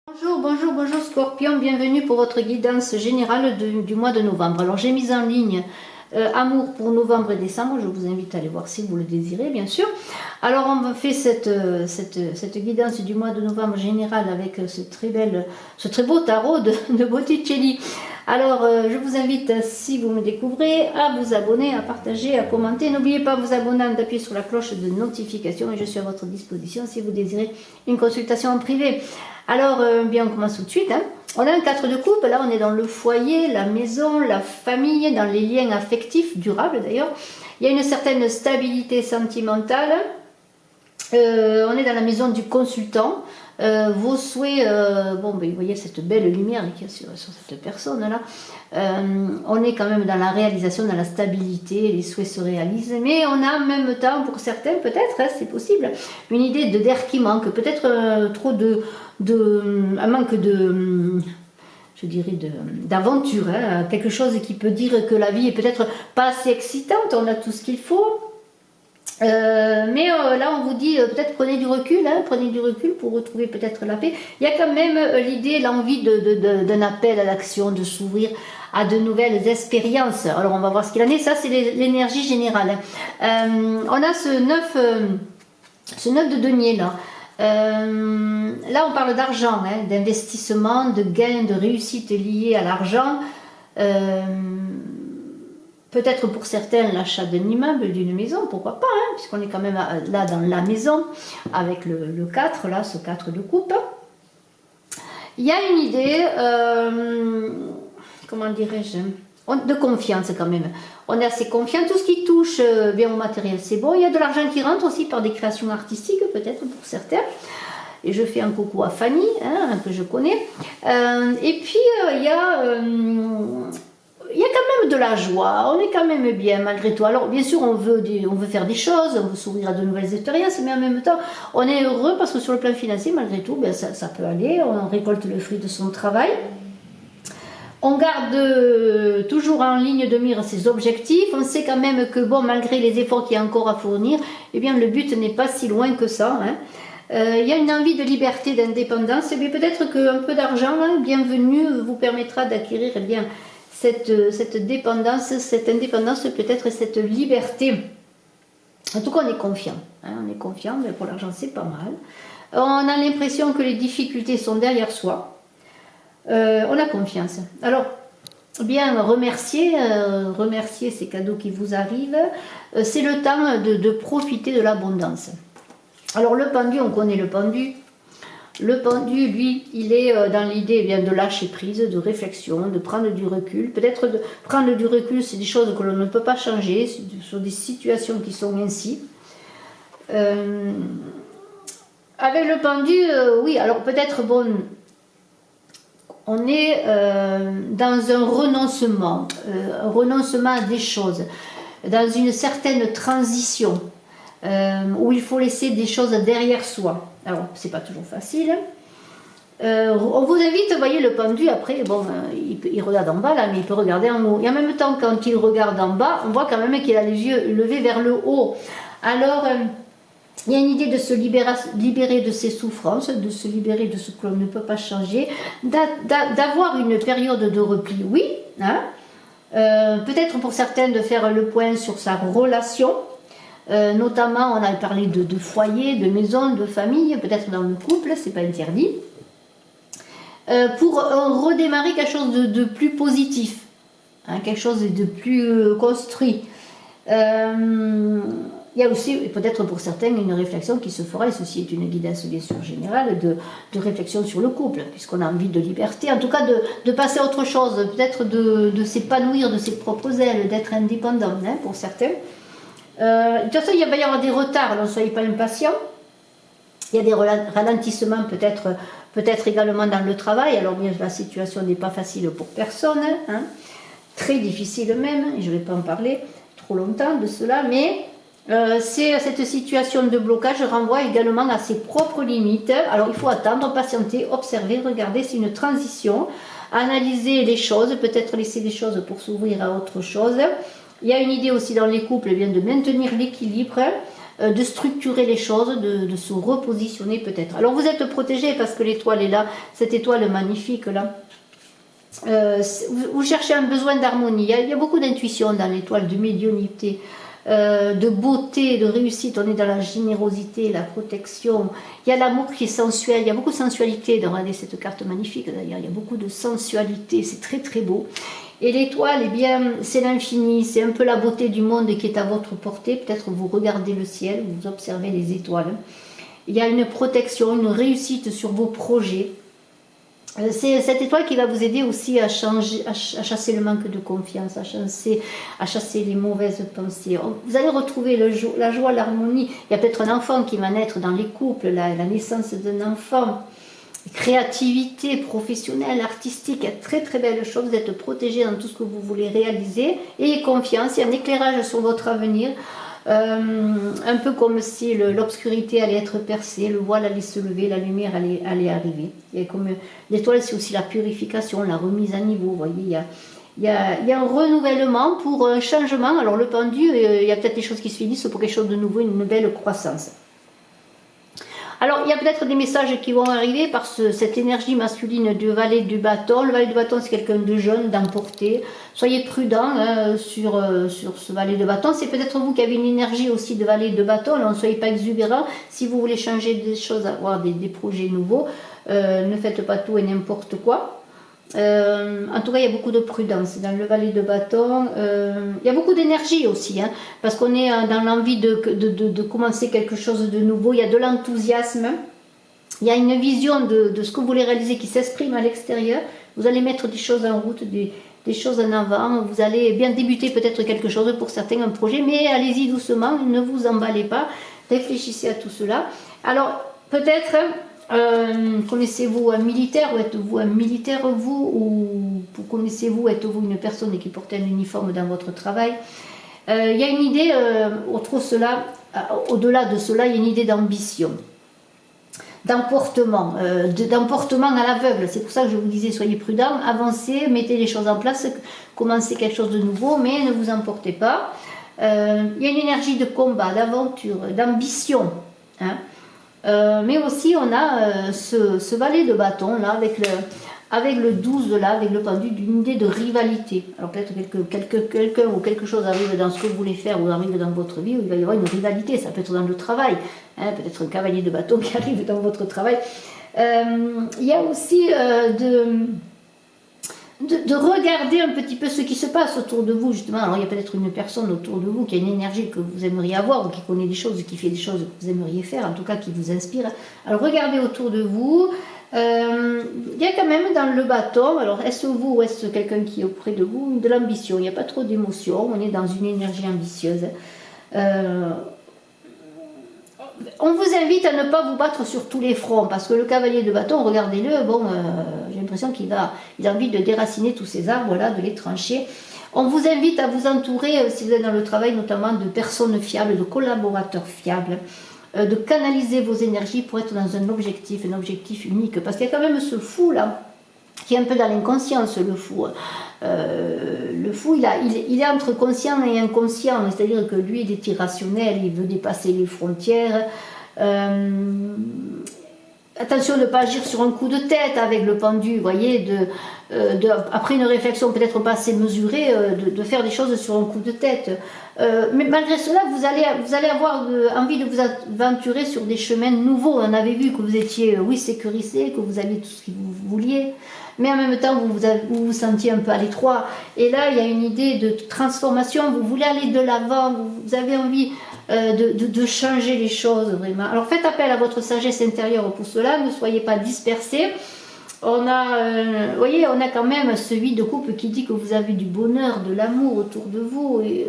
Bonjour, bonjour, bonjour Scorpion, bienvenue pour votre guidance générale du mois de novembre. Alors j'ai mis en ligne Amour pour novembre et décembre, je vous invite à aller voir si vous le désirez bien sûr. Alors on fait cette guidance du mois de novembre générale avec ce très beau tarot de Botticelli. Alors je vous invite, si vous me découvrez, à vous abonner, à partager, à commenter. N'oubliez pas, vous abonner, d'appuyer sur la cloche de notification et je suis à votre disposition si vous désirez une consultation en privé. Alors, bien, on commence tout de suite. On a un 4 de coupe, là on est dans le foyer, la maison, la famille, dans les liens affectifs, durables d'ailleurs. Il y a une certaine stabilité sentimentale. On est dans la maison du consultant. Vos souhaits, bon, ben, vous voyez cette belle lumière qu'il y a sur cette personne-là. On est quand même dans la réalisation, dans la stabilité, les souhaits se réalisent. Mais on a en même temps, pour certains peut-être, c'est possible, une idée d'air qui manque, peut-être un manque de, je dirais, d'aventure, quelque chose qui peut dire que la vie est peut-être pas assez excitante, on a tout ce qu'il faut. Mais là on vous dit peut-être prenez du recul pour retrouver peut-être la paix. Il y a quand même l'idée, l'envie d'un appel à l'action, de s'ouvrir à de nouvelles expériences. Alors on va voir ce qu'il en est, ça c'est l'énergie générale. On a ce 9 de denier là. Là on parle d'argent, d'investissement, de gains, de réussite liée à l'argent. Peut-être pour certains l'achat d'un immeuble, d'une maison, pourquoi pas, puisqu'on est quand même là dans la maison, avec le 4, là, ce 4 de coupe. Il y a une idée, comment dirais-je, de confiance quand même. On est assez confiant, tout ce qui touche bien au matériel, c'est bon. Il y a de l'argent qui rentre aussi par des créations artistiques, peut-être pour certains. Et je fais un coucou à Fanny, que je connais. Et puis, il y a quand même de la joie, on est quand même bien malgré tout. Alors bien sûr on veut faire des choses, on veut s'ouvrir à de nouvelles expériences, mais en même temps on est heureux parce que sur le plan financier malgré tout, ça peut aller, on récolte le fruit de son travail. On garde toujours en ligne de mire ses objectifs, on sait quand même que bon, malgré les efforts qu'il y a encore à fournir, eh bien le but n'est pas si loin que ça. Il y a une envie de liberté, d'indépendance, et bien peut-être qu'un peu d'argent, bienvenue, vous permettra d'acquérir bien cette dépendance, cette indépendance, peut-être cette liberté. En tout cas, on est confiant. On est confiant, mais pour l'argent, c'est pas mal. On a l'impression que les difficultés sont derrière soi. On a confiance. Alors, bien, remercier ces cadeaux qui vous arrivent. C'est le temps de profiter de l'abondance. Alors, le pendu, on connaît le pendu. Le pendu, lui, il est dans l'idée de lâcher prise, de réflexion, de prendre du recul. Peut-être de prendre du recul, c'est des choses que l'on ne peut pas changer, sur des situations qui sont ainsi. Avec le pendu, oui, alors peut-être, bon, on est dans un renoncement à des choses, dans une certaine transition, où il faut laisser des choses derrière soi. Alors, c'est pas toujours facile. On vous invite, vous voyez, le pendu, après, bon, il regarde en bas, là, mais il peut regarder en haut. Et en même temps, quand il regarde en bas, on voit quand même qu'il a les yeux levés vers le haut. Alors, il y a une idée de se libérer de ses souffrances, de se libérer de ce que l'on ne peut pas changer, d'avoir une période de repli, oui. Peut-être pour certains de faire le point sur sa relation. Notamment, on a parlé de foyer, de maison, de famille, peut-être dans le couple, c'est pas interdit. Pour redémarrer quelque chose de plus positif, quelque chose de plus construit. Il y a aussi, peut-être pour certains, une réflexion qui se fera, et ceci est une guidance bien sûr générale, de réflexion sur le couple, puisqu'on a envie de liberté, en tout cas de passer à autre chose, peut-être de s'épanouir de ses propres ailes, d'être indépendant pour certains. De toute façon, il va y avoir des retards, ne soyez pas impatients. Il y a des ralentissements peut-être également dans le travail. Alors bien, la situation n'est pas facile pour personne, très difficile même, et je ne vais pas en parler trop longtemps de cela, mais cette situation de blocage renvoie également à ses propres limites. Alors il faut attendre, patienter, observer, regarder, c'est une transition, analyser les choses, peut-être laisser des choses pour s'ouvrir à autre chose. Il y a une idée aussi dans les couples de maintenir l'équilibre, de structurer les choses, de se repositionner peut-être. Alors vous êtes protégé parce que l'étoile est là, cette étoile magnifique là. Vous cherchez un besoin d'harmonie, il y a beaucoup d'intuition dans l'étoile, de médiumnité, de beauté, de réussite. On est dans la générosité, la protection, il y a l'amour qui est sensuel, il y a beaucoup de sensualité. Regardez cette carte magnifique d'ailleurs, il y a beaucoup de sensualité, c'est très très beau. Et l'étoile, eh bien, c'est l'infini, c'est un peu la beauté du monde qui est à votre portée. Peut-être vous regardez le ciel, vous observez les étoiles. Il y a une protection, une réussite sur vos projets. C'est cette étoile qui va vous aider aussi à chasser le manque de confiance, à chasser les mauvaises pensées. Vous allez retrouver la joie, l'harmonie. Il y a peut-être un enfant qui va naître dans les couples, la naissance d'un enfant. Créativité professionnelle, artistique, il y a très très belles choses. Vous êtes protégé dans tout ce que vous voulez réaliser. Ayez confiance, il y a un éclairage sur votre avenir. Un peu comme si l'obscurité allait être percée, le voile allait se lever, la lumière allait arriver. Et comme l'étoile, c'est aussi la purification, la remise à niveau. Vous voyez, il y a un renouvellement pour un changement. Alors le pendu, il y a peut-être des choses qui se finissent pour quelque chose de nouveau, une belle croissance. Alors, il y a peut-être des messages qui vont arriver par cette énergie masculine du valet du bâton. Le valet du bâton, c'est quelqu'un de jeune, d'emporté. Soyez prudent sur ce valet de bâton. C'est peut-être vous qui avez une énergie aussi de valet de bâton. Alors, ne soyez pas exubérant. Si vous voulez changer des choses, avoir des projets nouveaux, ne faites pas tout et n'importe quoi. En tout cas, il y a beaucoup de prudence dans le valet de bâton. Il y a beaucoup d'énergie aussi, hein, parce qu'on est dans l'envie de commencer quelque chose de nouveau. Il y a de l'enthousiasme. Il y a une vision de ce que vous voulez réaliser qui s'exprime à l'extérieur. Vous allez mettre des choses en route, des choses en avant. Vous allez bien débuter peut-être quelque chose pour certains, un projet, mais allez-y doucement, ne vous emballez pas. Réfléchissez à tout cela. Alors, peut-être... connaissez-vous un militaire ou êtes-vous un militaire vous, ou connaissez-vous, êtes-vous une personne qui porte un uniforme dans votre travail? Il y a une idée, au-delà de cela, il y a une idée d'ambition, d'emportement à l'aveugle. C'est pour ça que je vous disais, soyez prudents, avancez, mettez les choses en place, commencez quelque chose de nouveau, mais ne vous emportez pas. Il y a une énergie de combat, d'aventure, d'ambition, hein. Mais aussi on a ce valet de bâton là avec le 12 là, avec le pendu, d'une idée de rivalité. Alors peut-être quelqu'un ou quelque chose arrive dans ce que vous voulez faire ou arrive dans votre vie où il va y avoir une rivalité. Ça peut être dans le travail, hein, peut-être un cavalier de bâton qui arrive dans votre travail. Il y a aussi de regarder un petit peu ce qui se passe autour de vous, justement. Alors il y a peut-être une personne autour de vous qui a une énergie que vous aimeriez avoir, ou qui connaît des choses, qui fait des choses que vous aimeriez faire, en tout cas qui vous inspire. Alors regardez autour de vous. Il y a quand même dans le bâton, alors est-ce vous ou est-ce quelqu'un qui est auprès de vous, de l'ambition. Il n'y a pas trop d'émotion, on est dans une énergie ambitieuse. On vous invite à ne pas vous battre sur tous les fronts, parce que le cavalier de bâton, regardez-le, bon, j'ai l'impression qu'il a envie de déraciner tous ces arbres-là, de les trancher. On vous invite à vous entourer, si vous êtes dans le travail, notamment de personnes fiables, de collaborateurs fiables, de canaliser vos énergies pour être dans un objectif unique, parce qu'il y a quand même ce fou-là, qui est un peu dans l'inconscience, le fou. Le fou, il est entre conscient et inconscient, c'est-à-dire que lui, il est irrationnel, il veut dépasser les frontières. Attention de ne pas agir sur un coup de tête avec le pendu, vous voyez, après une réflexion peut-être pas assez mesurée, de faire des choses sur un coup de tête. Mais malgré cela, vous allez avoir envie de vous aventurer sur des chemins nouveaux. On avait vu que vous étiez, oui, sécurisé, que vous aviez tout ce que vous vouliez, mais en même temps, vous vous sentiez un peu à l'étroit. Et là, il y a une idée de transformation, vous voulez aller de l'avant, vous avez envie de changer les choses, vraiment. Alors faites appel à votre sagesse intérieure pour cela, ne soyez pas dispersés. On a, voyez, on a quand même ce 8 de coupe qui dit que vous avez du bonheur, de l'amour autour de vous. Et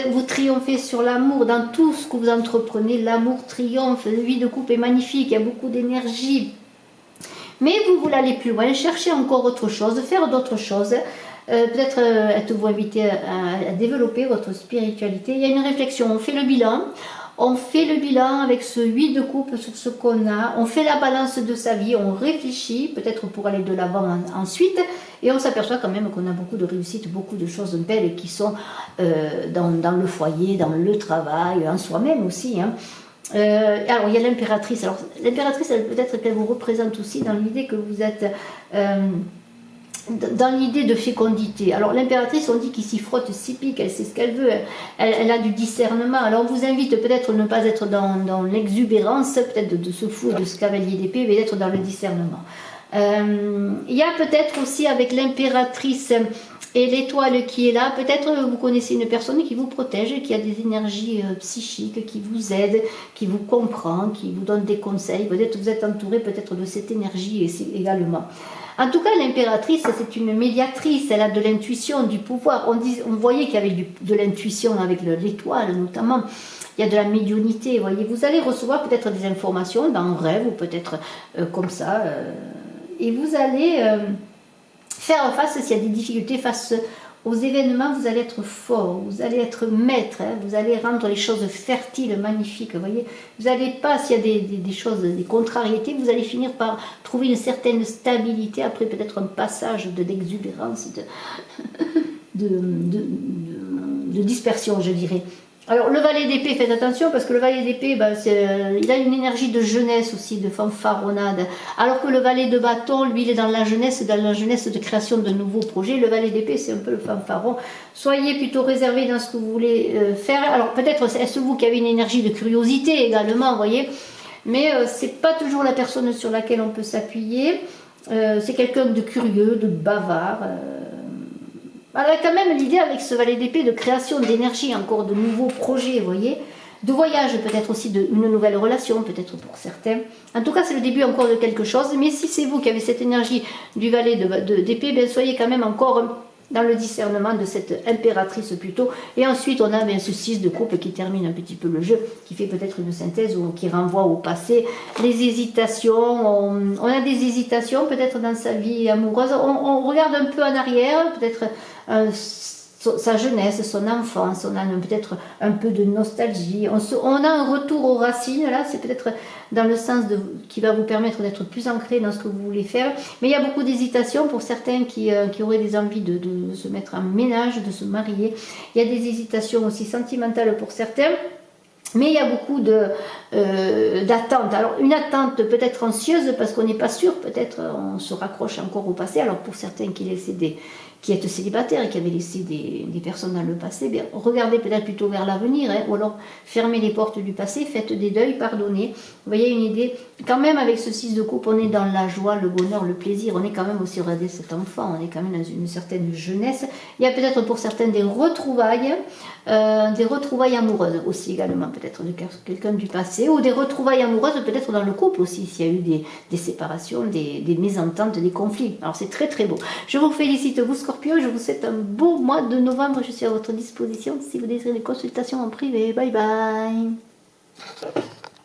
vous triomphez sur l'amour dans tout ce que vous entreprenez. L'amour triomphe, le 8 de coupe est magnifique, il y a beaucoup d'énergie. Mais vous voulez aller plus loin, chercher encore autre chose, faire d'autres choses. Peut-être êtes-vous invité à développer votre spiritualité. Il y a une réflexion, on fait le bilan. On fait le bilan avec ce 8 de coupe sur ce qu'on a, on fait la balance de sa vie, on réfléchit peut-être pour aller de l'avant ensuite, et on s'aperçoit quand même qu'on a beaucoup de réussites, beaucoup de choses belles qui sont dans le foyer, dans le travail, en soi-même aussi. Hein. Alors il y a l'impératrice. Alors l'impératrice, peut-être qu'elle vous représente aussi dans l'idée que vous êtes dans l'idée de fécondité. Alors l'impératrice, on dit qu'il s'y frotte s'y pique, elle sait ce qu'elle veut, elle a du discernement. Alors on vous invite peut-être à ne pas être dans l'exubérance, peut-être de ce fou, de ce cavalier d'épée, mais d'être dans le discernement. Il y a peut-être aussi avec l'impératrice et l'étoile qui est là, peut-être vous connaissez une personne qui vous protège, qui a des énergies psychiques, qui vous aide, qui vous comprend, qui vous donne des conseils. Peut-être vous êtes entouré peut-être de cette énergie également. En tout cas, l'impératrice, c'est une médiatrice, elle a de l'intuition, du pouvoir. On voyait qu'il y avait de l'intuition avec l'étoile notamment. Il y a de la médiumnité, voyez. Vous allez recevoir peut-être des informations dans un rêve ou peut-être comme ça. Et vous allez faire face, s'il y a des difficultés face aux événements, vous allez être fort, vous allez être maître, hein, vous allez rendre les choses fertiles, magnifiques, vous voyez. Vous n'allez pas, s'il y a des choses, des contrariétés, vous allez finir par trouver une certaine stabilité, après peut-être un passage de l'exubérance, de dispersion, je dirais. Alors le valet d'épée, faites attention parce que le valet d'épée, il a une énergie de jeunesse aussi, de fanfaronnade. Alors que le valet de bâton, lui, il est dans la jeunesse de création de nouveaux projets. Le valet d'épée, c'est un peu le fanfaron. Soyez plutôt réservé dans ce que vous voulez faire. Alors peut-être est-ce vous qui avez une énergie de curiosité également, vous voyez. Mais c'est pas toujours la personne sur laquelle on peut s'appuyer. C'est quelqu'un de curieux, de bavard. Elle a quand même l'idée avec ce valet d'épée de création d'énergie, encore de nouveaux projets, vous voyez, de voyage, peut-être aussi d'une nouvelle relation, peut-être pour certains. En tout cas, c'est le début encore de quelque chose, mais si c'est vous qui avez cette énergie du valet d'épée, bien soyez quand même encore dans le discernement de cette impératrice plutôt. Et ensuite, on a ce 6 de coupe qui termine un petit peu le jeu, qui fait peut-être une synthèse ou qui renvoie au passé. Les hésitations, on a des hésitations peut-être dans sa vie amoureuse. On regarde un peu en arrière, peut-être sa jeunesse, son enfance, on a peut-être un peu de nostalgie, on a un retour aux racines, là c'est peut-être dans le sens qui va vous permettre d'être plus ancré dans ce que vous voulez faire, mais il y a beaucoup d'hésitation pour certains qui auraient des envies de se mettre en ménage, de se marier, il y a des hésitations aussi sentimentales pour certains. Mais il y a beaucoup d'attentes. Alors une attente peut-être anxieuse parce qu'on n'est pas sûr, peut-être on se raccroche encore au passé. Alors pour certains qui êtes célibataires et qui avaient laissé des personnes dans le passé, bien, regardez peut-être plutôt vers l'avenir, hein, ou alors fermez les portes du passé, faites des deuils, pardonnez. Vous voyez une idée, quand même avec ce 6 de coupe, on est dans la joie, le bonheur, le plaisir, on est quand même aussi, regardez cet enfant, on est quand même dans une certaine jeunesse. Il y a peut-être pour certains des retrouvailles amoureuses aussi également, peut-être de quelqu'un du passé, ou des retrouvailles amoureuses peut-être dans le couple aussi, s'il y a eu des séparations, des mésententes, des conflits. Alors c'est très très beau. Je vous félicite, vous Scorpion, je vous souhaite un beau mois de novembre, je suis à votre disposition si vous désirez des consultations en privé. Bye bye.